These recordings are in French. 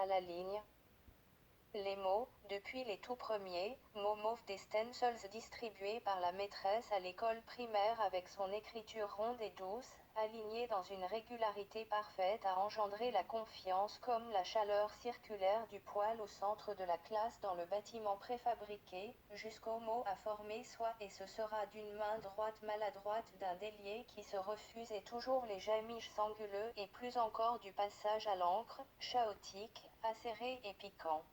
À la ligne. Les mots, depuis les tout premiers, mots mauves des stencils distribués par la maîtresse à l'école primaire avec son écriture ronde et douce, alignée dans une régularité parfaite a engendré la confiance comme la chaleur circulaire du poêle au centre de la classe dans le bâtiment préfabriqué, jusqu'au mot à former soi et ce sera d'une main droite maladroite d'un délié qui se refuse et toujours les gémiges anguleux et plus encore du passage à l'encre, chaotique, acéré et piquant.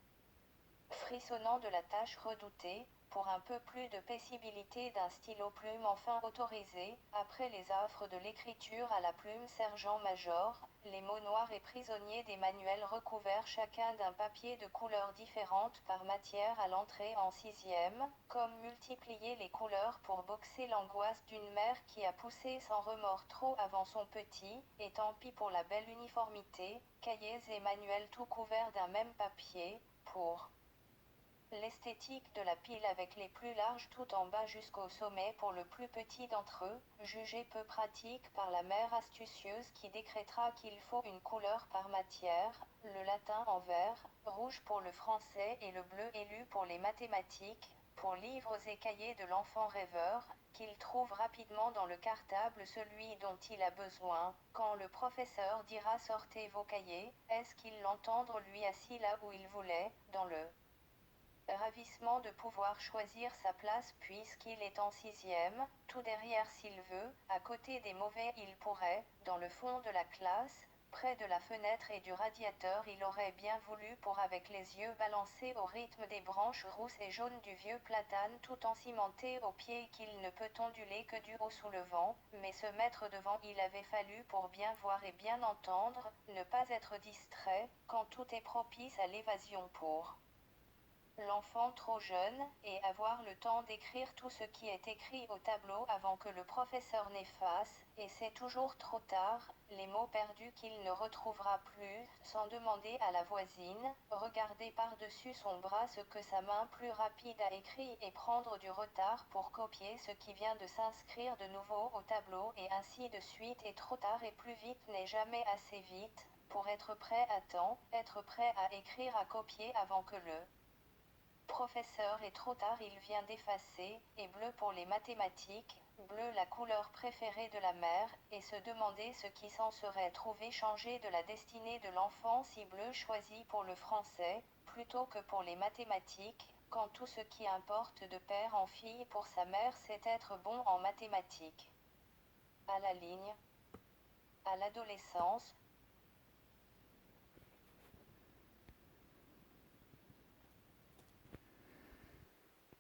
Frissonnant de la tâche redoutée, pour un peu plus de paisibilité d'un stylo plume enfin autorisé, après les affres de l'écriture à la plume sergent-major, les mots noirs et prisonniers des manuels recouverts chacun d'un papier de couleurs différentes par matière à l'entrée en sixième, comme multiplier les couleurs pour boxer l'angoisse d'une mère qui a poussé sans remords trop avant son petit, et tant pis pour la belle uniformité, cahiers et manuels tout couverts d'un même papier, pour l'esthétique de la pile avec les plus larges tout en bas jusqu'au sommet pour le plus petit d'entre eux, jugé peu pratique par la mère astucieuse qui décrétera qu'il faut une couleur par matière, le latin en vert, rouge pour le français et le bleu élu pour les mathématiques, pour livres et cahiers de l'enfant rêveur, qu'il trouve rapidement dans le cartable celui dont il a besoin, quand le professeur dira sortez vos cahiers, est-ce qu'il l'entendre lui assis là où il voulait, dans le ravissement de pouvoir choisir sa place puisqu'il est en sixième, tout derrière s'il veut, à côté des mauvais il pourrait, dans le fond de la classe, près de la fenêtre et du radiateur il aurait bien voulu pour avec les yeux balancés au rythme des branches rousses et jaunes du vieux platane tout encimenté aux pieds qu'il ne peut onduler que du haut sous le vent, mais se mettre devant il avait fallu pour bien voir et bien entendre, ne pas être distrait, quand tout est propice à l'évasion pour l'enfant trop jeune, et avoir le temps d'écrire tout ce qui est écrit au tableau avant que le professeur n'efface, et c'est toujours trop tard, les mots perdus qu'il ne retrouvera plus, sans demander à la voisine, regarder par-dessus son bras ce que sa main plus rapide a écrit et prendre du retard pour copier ce qui vient de s'inscrire de nouveau au tableau et ainsi de suite et trop tard et plus vite n'est jamais assez vite, pour être prêt à temps, être prêt à écrire à copier avant que le professeur est trop tard il vient d'effacer, et bleu pour les mathématiques, bleu la couleur préférée de la mère, et se demander ce qui s'en serait trouvé changé de la destinée de l'enfant si bleu choisi pour le français, plutôt que pour les mathématiques, quand tout ce qui importe de père en fille pour sa mère c'est être bon en mathématiques. À la ligne. À l'adolescence,